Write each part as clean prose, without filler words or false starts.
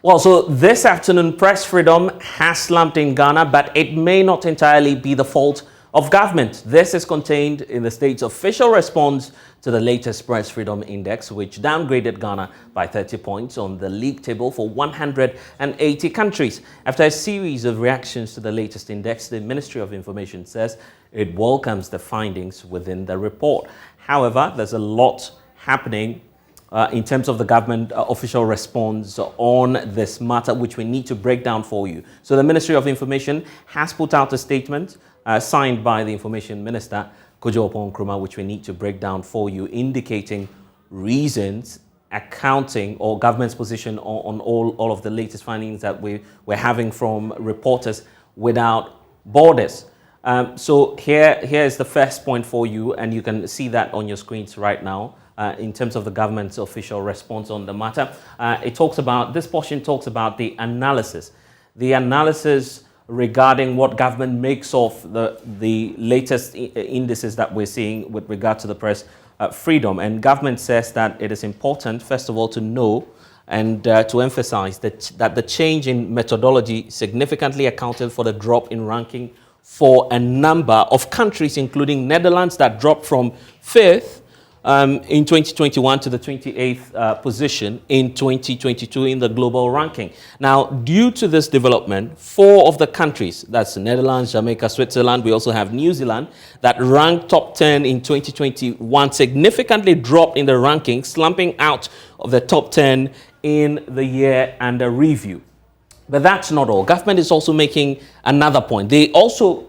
Well, so this afternoon, press freedom has slumped in Ghana, but it may not entirely be the fault of government. This is contained in the state's official response to the latest Press Freedom Index, which downgraded Ghana by 30 points on the league table for 180 countries. After a series of reactions to the latest index, the Ministry of Information says it welcomes the findings within the report. However, there's a lot happening in terms of the government official response on this matter, which we need to break down for you. So the Ministry of Information has put out a statement signed by the Information Minister, Kojo Oppong-Nkrumah, which we need to break down for you, indicating reasons, accounting, or government's position on all of the latest findings that we're having from Reporters Without Borders. So here is the first point for you, and you can see that on your screens right now. In terms of the government's official response on the matter, this portion talks about the analysis regarding what government makes of the latest indices that we're seeing with regard to the press freedom. And government says that it is important, first of all, to know and to emphasize that the change in methodology significantly accounted for the drop in ranking for a number of countries, including Netherlands, that dropped from 5th in 2021 to the 28th position in 2022 in the global ranking. Now, due to this development, 4 of the countries, that's Netherlands, Jamaica, Switzerland, we also have New Zealand, that ranked top 10 in 2021, significantly dropped in the ranking, slumping out of the top 10 in the year under review. But that's not all. Government is also making another point. They also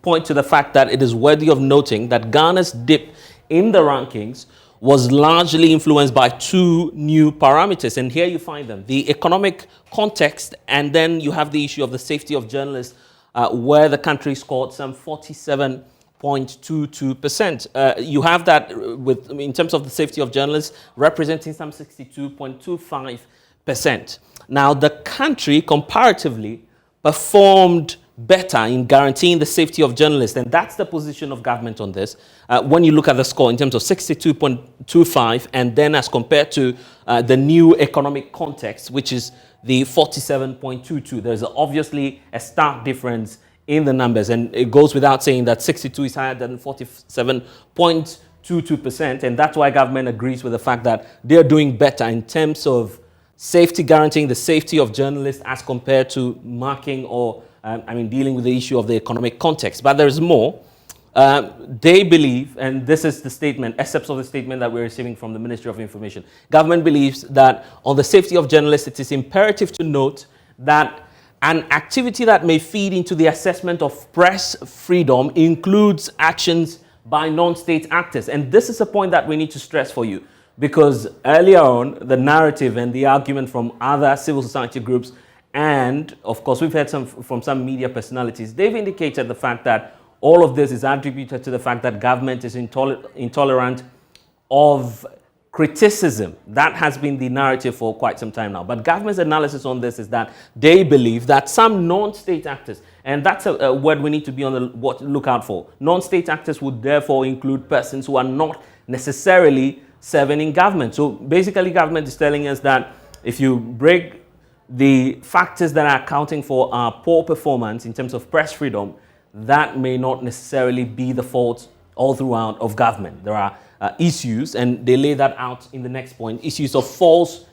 point to the fact that it is worthy of noting that Ghana's dip in the rankings was largely influenced by 2 new parameters. And here you find them: the economic context, and then you have the issue of the safety of journalists, where the country scored some 47.22%. You have that in terms of the safety of journalists, representing some 62.25%. Now, the country comparatively performed better in guaranteeing the safety of journalists, and that's the position of government on this. When you look at the score in terms of 62.25, and then as compared to the new economic context, which is the 47.22, there's obviously a stark difference in the numbers, and it goes without saying that 62 is higher than 47.22%, and that's why government agrees with the fact that they're doing better in terms of safety, guaranteeing the safety of journalists as compared to marking or dealing with the issue of the economic context. But there's more. They believe, and this is the statement, excerpts of the statement that we're receiving from the Ministry of Information. Government believes that on the safety of journalists, it is imperative to note that an activity that may feed into the assessment of press freedom includes actions by non-state actors. And this is a point that we need to stress for you, because earlier on, the narrative and the argument from other civil society groups, and of course, we've heard from some media personalities, they've indicated the fact that all of this is attributed to the fact that government is intolerant of criticism. That has been the narrative for quite some time now. But government's analysis on this is that they believe that some non-state actors, and that's a word we need to be on the lookout for. Non-state actors would therefore include persons who are not necessarily serving in government. So basically, government is telling us that if you break the factors that are accounting for our poor performance in terms of press freedom, that may not necessarily be the fault all throughout of government. There are issues, and they lay that out in the next point, issues of false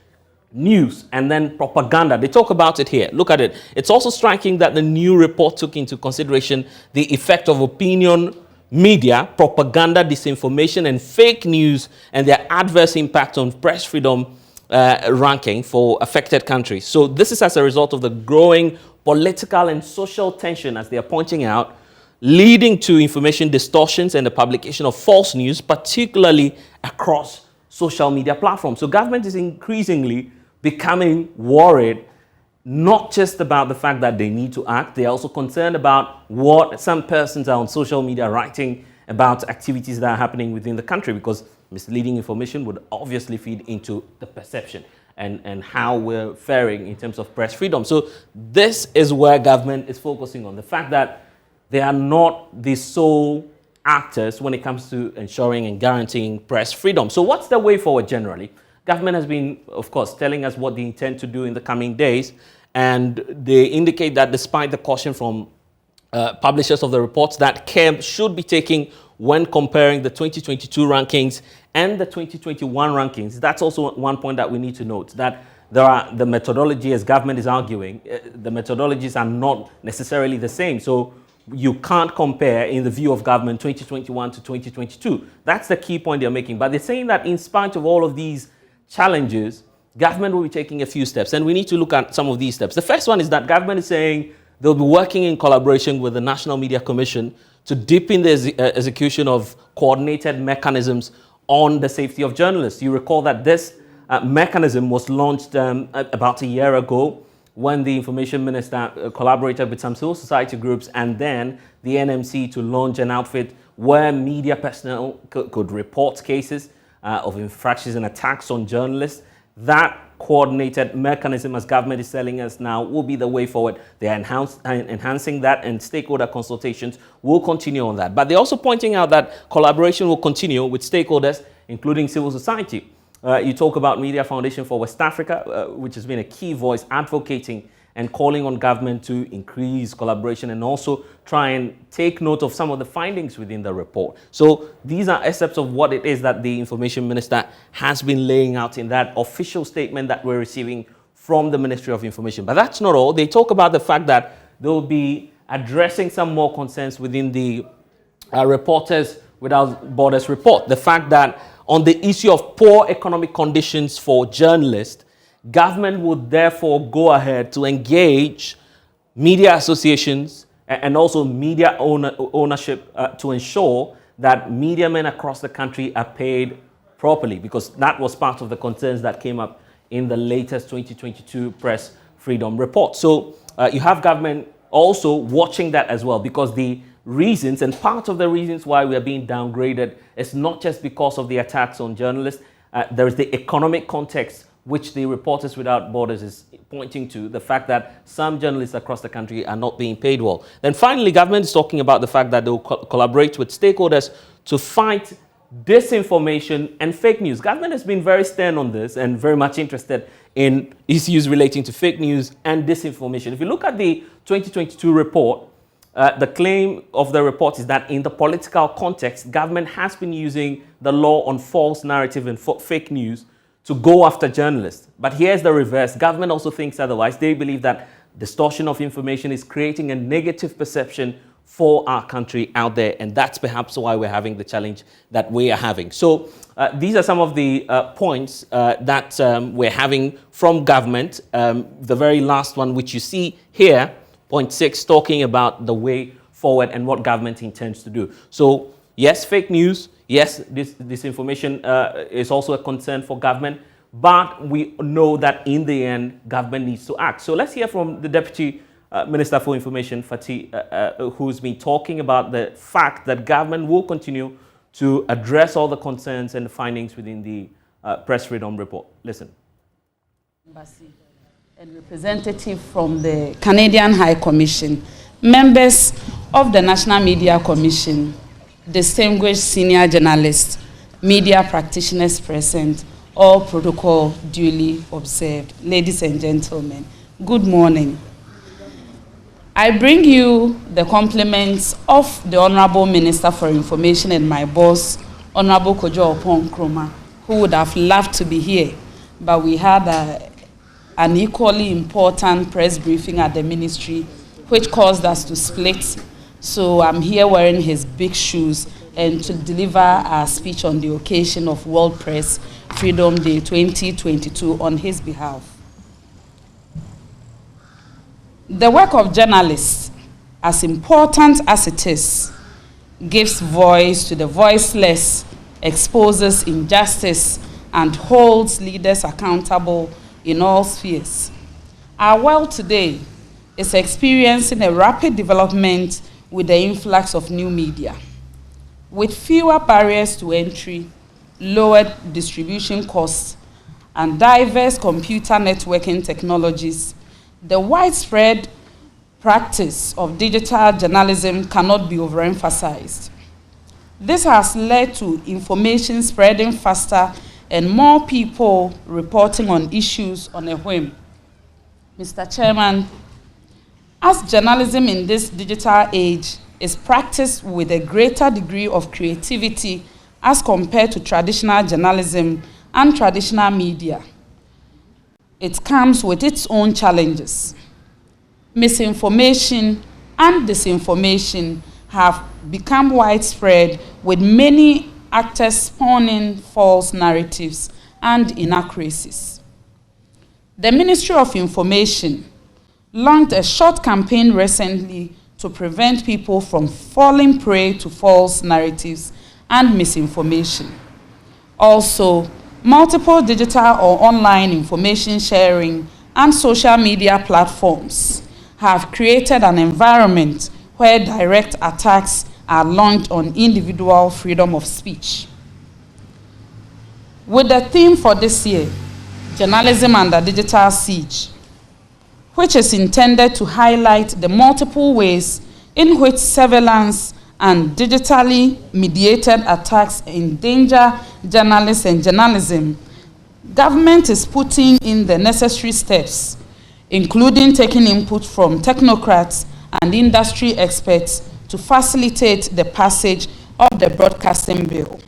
news and then propaganda. They talk about it here. Look at it. It's also striking that the new report took into consideration the effect of opinion media, propaganda, disinformation, and fake news, and their adverse impact on press freedom ranking for affected countries. So this is as a result of the growing political and social tension, as they are pointing out, leading to information distortions and the publication of false news, particularly across social media platforms. So government is increasingly becoming worried, not just about the fact that they need to act, they're also concerned about what some persons are on social media writing about activities that are happening within the country, because misleading information would obviously feed into the perception and how we're faring in terms of press freedom. So this is where government is focusing on, the fact that they are not the sole actors when it comes to ensuring and guaranteeing press freedom. So what's the way forward generally? government has been, of course, telling us what they intend to do in the coming days, and they indicate that despite the caution from publishers of the reports that care should be taken when comparing the 2022 rankings and the 2021 rankings. That's also one point that we need to note, that the methodology, as government is arguing, the methodologies are not necessarily the same. So you can't compare, in the view of government, 2021 to 2022. That's the key point they're making. But they're saying that in spite of all of these challenges, government will be taking a few steps. And we need to look at some of these steps. The first one is that government is saying they'll be working in collaboration with the National Media Commission to deepen the execution of coordinated mechanisms on the safety of journalists. You recall that this mechanism was launched about a year ago when the information minister collaborated with some civil society groups and then the NMC to launch an outfit where media personnel could report cases of infractions and attacks on journalists. That coordinated mechanism, as government is telling us now, will be the way forward. They are enhancing that, and stakeholder consultations will continue on that. But they're also pointing out that collaboration will continue with stakeholders, including civil society. You talk about Media Foundation for West Africa, which has been a key voice advocating and calling on government to increase collaboration and also try and take note of some of the findings within the report. So these are excerpts of what it is that the information minister has been laying out in that official statement that we're receiving from the Ministry of Information. But that's not all. They talk about the fact that they'll be addressing some more concerns within the Reporters Without Borders report. The fact that on the issue of poor economic conditions for journalists, government would therefore go ahead to engage media associations and also media ownership to ensure that media men across the country are paid properly, because that was part of the concerns that came up in the latest 2022 Press Freedom Report. So you have government also watching that as well, because the reasons, and part of the reasons why we are being downgraded, is not just because of the attacks on journalists. There is the economic context, which the Reporters Without Borders is pointing to, the fact that some journalists across the country are not being paid well. Then finally, government is talking about the fact that they will collaborate with stakeholders to fight disinformation and fake news. Government has been very stern on this and very much interested in issues relating to fake news and disinformation. If you look at the 2022 report, the claim of the report is that in the political context, government has been using the law on false narrative and fake news to go after journalists. But here's the reverse. Government also thinks otherwise. They believe that distortion of information is creating a negative perception for our country out there, and that's perhaps why we're having the challenge that we are having. So these are some of the points that we're having from government. The very last one, which you see here, point 6, talking about the way forward and what government intends to do. So yes, fake news. Yes, this information is also a concern for government, but we know that in the end, government needs to act. So let's hear from the Deputy Minister for Information, Fatih, who's been talking about the fact that government will continue to address all the concerns and the findings within the Press Freedom Report. Listen. Embassy and representative from the Canadian High Commission, members of the National Media Commission, distinguished senior journalists, media practitioners present, all protocol duly observed. Ladies and gentlemen, good morning. I bring you the compliments of the Honorable Minister for Information and my boss, Honorable Kojo Opon Nkrumah, who would have loved to be here, but we had an equally important press briefing at the ministry, which caused us to split. So I'm here wearing his big shoes and to deliver our speech on the occasion of World Press Freedom Day 2022 on his behalf. The work of journalists, as important as it is, gives voice to the voiceless, exposes injustice, and holds leaders accountable in all spheres. Our world today is experiencing a rapid development with the influx of new media. With fewer barriers to entry, lowered distribution costs, and diverse computer networking technologies, the widespread practice of digital journalism cannot be overemphasized. This has led to information spreading faster and more people reporting on issues on a whim. Mr. Chairman, as journalism in this digital age is practiced with a greater degree of creativity as compared to traditional journalism and traditional media, it comes with its own challenges. Misinformation and disinformation have become widespread, with many actors spawning false narratives and inaccuracies. The Ministry of Information launched a short campaign recently to prevent people from falling prey to false narratives and misinformation. Also, multiple digital or online information sharing and social media platforms have created an environment where direct attacks are launched on individual freedom of speech. With the theme for this year, Journalism Under Digital Siege, which is intended to highlight the multiple ways in which surveillance and digitally mediated attacks endanger journalists and journalism, government is putting in the necessary steps, including taking input from technocrats and industry experts to facilitate the passage of the broadcasting bill,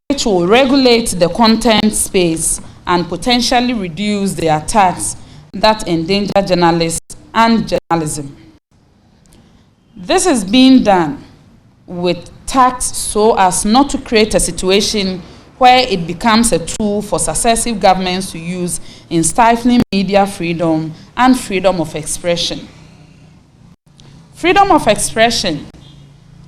which will regulate the content space and potentially reduce the attacks that endanger journalists and journalism. This is being done with tact so as not to create a situation where it becomes a tool for successive governments to use in stifling media freedom and freedom of expression. Freedom of expression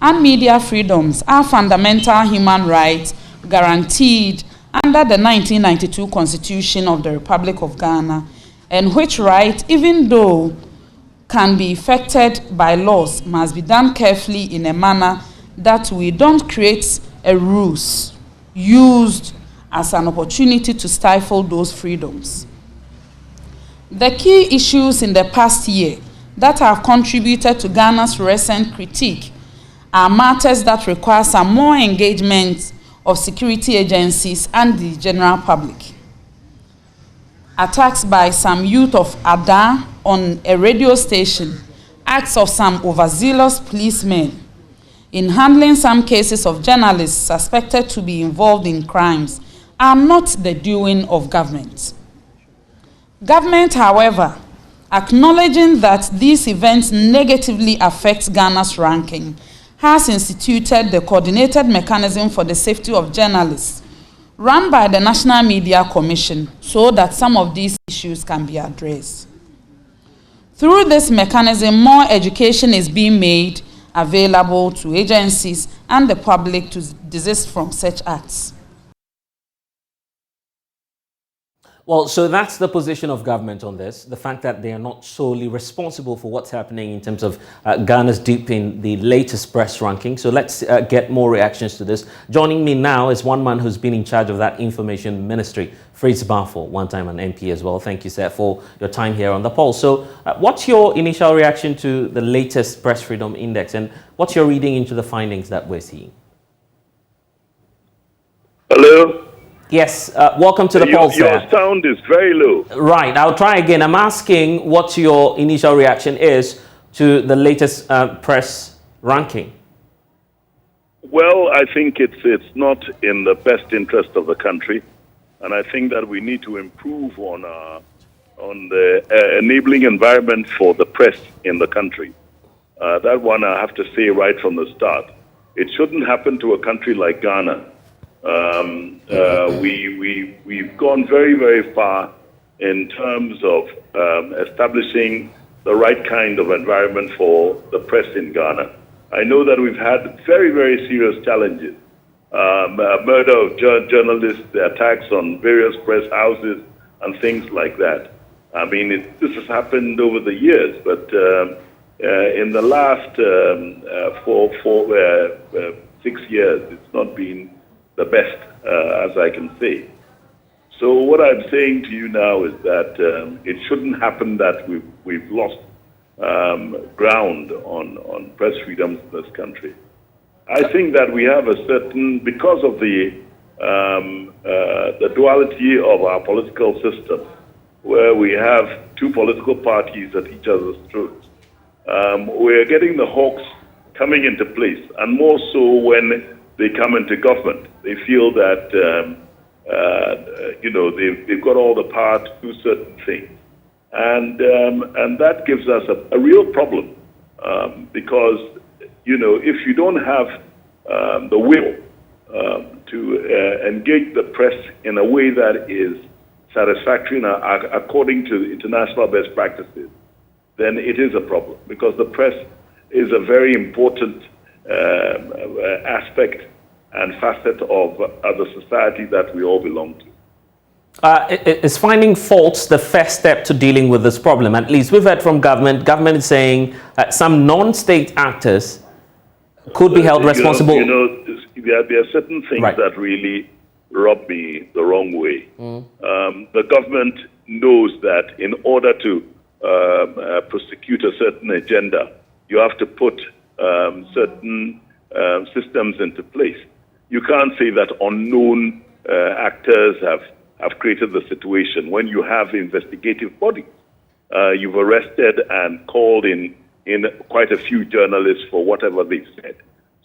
and media freedoms are fundamental human rights guaranteed under the 1992 Constitution of the Republic of Ghana, and which right, even though can be effected by laws, must be done carefully in a manner that we don't create a ruse used as an opportunity to stifle those freedoms. The key issues in the past year that have contributed to Ghana's recent critique are matters that require some more engagement of security agencies and the general public. Attacks by some youth of Ada on a radio station, acts of some overzealous policemen in handling some cases of journalists suspected to be involved in crimes are not the doing of government. Government, however, acknowledging that these events negatively affect Ghana's ranking, has instituted the coordinated mechanism for the safety of journalists run by the National Media Commission so that some of these issues can be addressed. Through this mechanism, more education is being made available to agencies and the public to desist from such acts. Well, so that's the position of government on this, the fact that they are not solely responsible for what's happening in terms of Ghana's dip in the latest press ranking. So let's get more reactions to this. Joining me now is one man who's been in charge of that information ministry, Fritz Barfo, one time an MP as well. Thank you, sir, for your time here on The Pulse. So what's your initial reaction to the latest Press Freedom Index, and what's your reading into the findings that we're seeing? Hello? Yes, welcome to The Pulse, Your sound is very low. Right, I'll try again. I'm asking what your initial reaction is to the latest press ranking. Well, I think it's not in the best interest of the country, and I think that we need to improve on the enabling environment for the press in the country. That one I have to say right from the start. It shouldn't happen to a country like Ghana. We've gone very, very far in terms of establishing the right kind of environment for the press in Ghana. I know that we've had very, very serious challenges. Murder of journalists, the attacks on various press houses, and things like that. I mean, this has happened over the years, but in the last 6 years, it's not been the best, as I can say. So what I'm saying to you now is that it shouldn't happen that we've lost ground on press freedoms in this country. I think that we have a certain, because of the duality of our political system, where we have two political parties at each other's throats, we're getting the hawks coming into place, and more so when they come into government. They feel that, they've got all the power to do certain things. And that gives us a real problem, because, if you don't have the will to engage the press in a way that is satisfactory according to international best practices, then it is a problem, because the press is a very important aspect and facet of the society that we all belong to. Is finding faults the first step to dealing with this problem? At least we've heard from government. Government is saying some non-state actors could be held responsible. There are certain things that really rub me the wrong way. The government knows that in order to prosecute a certain agenda, you have to put certain systems into place. You can't say that unknown actors have created the situation when you have investigative bodies. You've arrested and called in quite a few journalists for whatever they've said.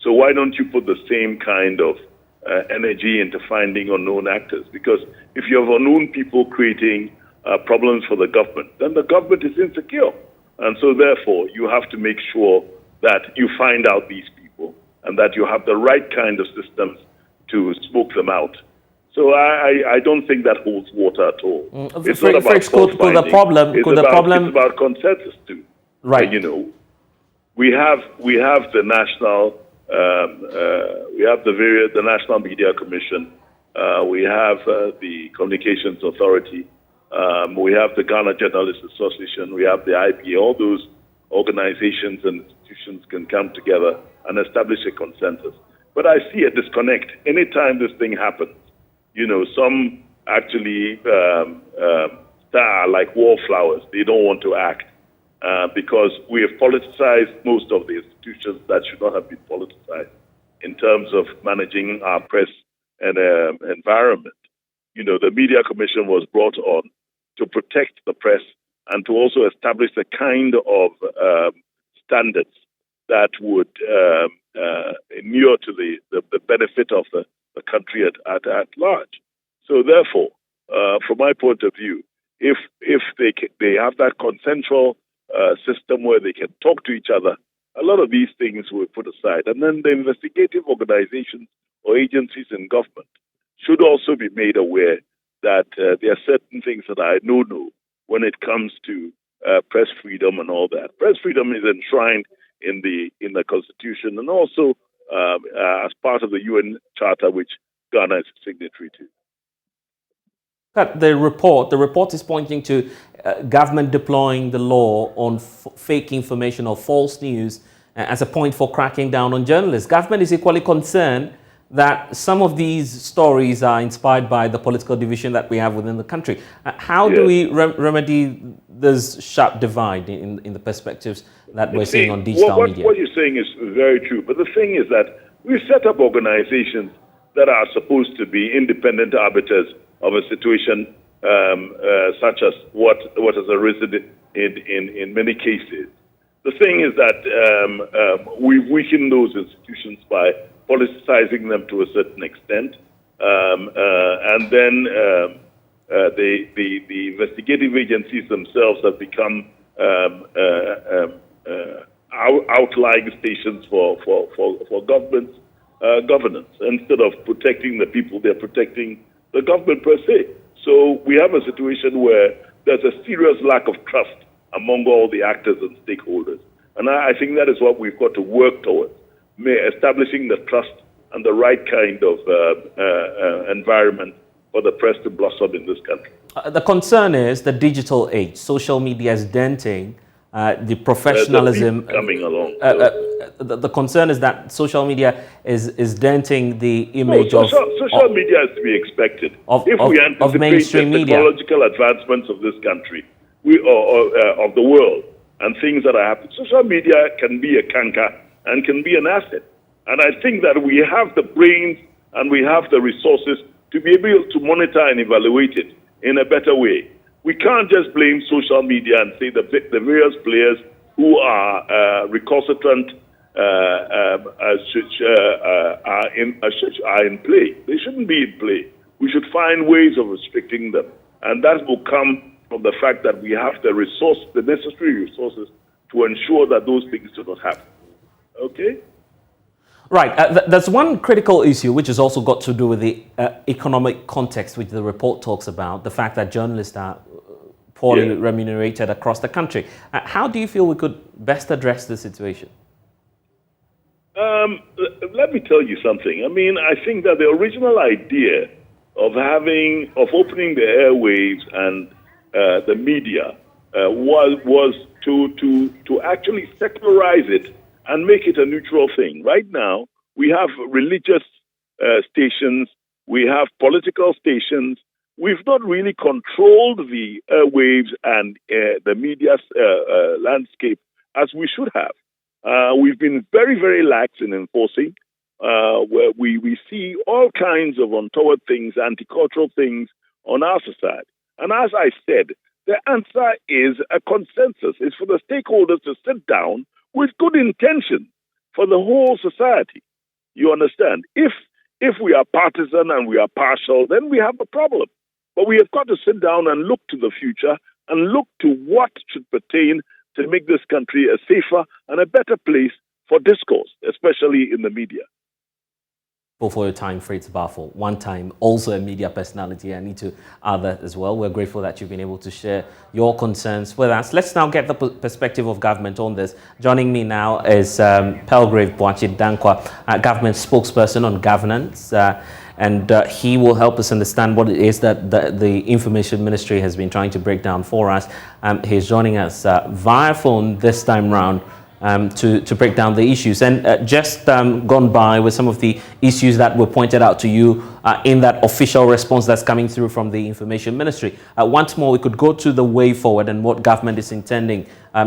So why don't you put the same kind of energy into finding unknown actors? Because if you have unknown people creating problems for the government, then the government is insecure. And so therefore, you have to make sure that you find out these people and that you have the right kind of systems to smoke them out. So I don't think that holds water at all. It's not about fault-finding. It's about consensus too. Right. We have the national, the National Media Commission. We have the Communications Authority. We have the Ghana Journalists Association. We have the IPA. All those organizations and institutions can come together and establish a consensus. But I see a disconnect. Anytime this thing happens, some actually are like wallflowers. They don't want to act because we have politicized most of the institutions that should not have been politicized in terms of managing our press and environment. The Media Commission was brought on to protect the press and to also establish the kind of standards that would inure to the benefit of the country at large. So therefore, from my point of view, if they have that consensual system where they can talk to each other, a lot of these things were put aside. And then the investigative organizations or agencies in government should also be made aware that there are certain things that I know when it comes to press freedom and all that. Press freedom is enshrined in the Constitution and also as part of the UN Charter, which Ghana is a signatory to. The report is pointing to government deploying the law on fake information or false news as a point for cracking down on journalists. Government is equally concerned that some of these stories are inspired by the political division that we have within the country. How do we remedy this sharp divide in the perspectives that we're seeing on digital media? What you're saying is very true. But the thing is that we've set up organizations that are supposed to be independent arbiters of a situation such as what has arisen in many cases. The thing is that we've weakened those institutions by politicizing them to a certain extent, and then the investigative agencies themselves have become outlying stations for governance. Instead of protecting the people, they're protecting the government per se. So we have a situation where there's a serious lack of trust among all the actors and stakeholders. And I think that is what we've got to work towards, establishing the trust and the right kind of environment for the press to blossom in this country. The concern is the digital age. Social media is denting the professionalism. Coming along. The concern is that social media is denting the image social media is to be expected. If we anticipate mainstream the technological advancements of this country, of the world, and things that are happening, social media can be a canker and can be an asset. And I think that we have the brains and we have the resources to be able to monitor and evaluate it in a better way. We can't just blame social media and say the various players who are recalcitrant are in play. They shouldn't be in play. We should find ways of restricting them. And that will come from the fact that we have the necessary resources to ensure that those things do not happen. Okay? Right. There's one critical issue which has also got to do with the economic context, which the report talks about, the fact that journalists are poorly remunerated across the country. How do you feel we could best address the situation? Let me tell you something. I mean, I think that the original idea of opening the airwaves and the media was to actually secularize it and make it a neutral thing. Right now, we have religious stations, we have political stations. We've not really controlled the airwaves and the media landscape as we should have. We've been very, very lax in enforcing, where we see all kinds of untoward things, anti-cultural things on our society. And as I said, the answer is a consensus. It's for the stakeholders to sit down with good intention for the whole society. You understand? If we are partisan and we are partial, then we have a problem. But we have got to sit down and look to the future and look to what should pertain to make this country a safer and a better place for discourse, especially in the media. For your time, Fritz Baffle, one time also a media personality. I need to add that as well. We're grateful that you've been able to share your concerns with us. Let's now get the perspective of government on this. Joining me now is Pelgrave Boachi Dankwa, government spokesperson on governance, and he will help us understand what it is that the Information Ministry has been trying to break down for us. He's joining us via phone this time round. To break down the issues, and just gone by with some of the issues that were pointed out to you in that official response that's coming through from the Information Ministry. Once more, we could go to the way forward and what government is intending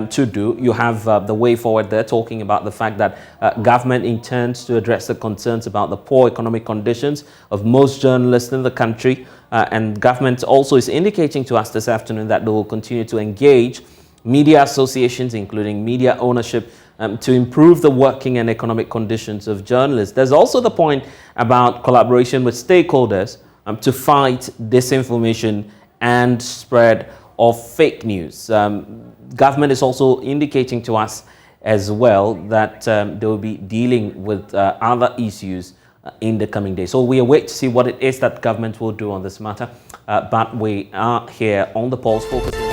to do. You have the way forward there talking about the fact that government intends to address the concerns about the poor economic conditions of most journalists in the country, and government also is indicating to us this afternoon that they will continue to engage media associations, including media ownership, to improve the working and economic conditions of journalists. There's also the point about collaboration with stakeholders to fight disinformation and spread of fake news. Government is also indicating to us as well that they will be dealing with other issues in the coming days. So we await to see what it is that government will do on this matter, but we are here on the Pulse focusing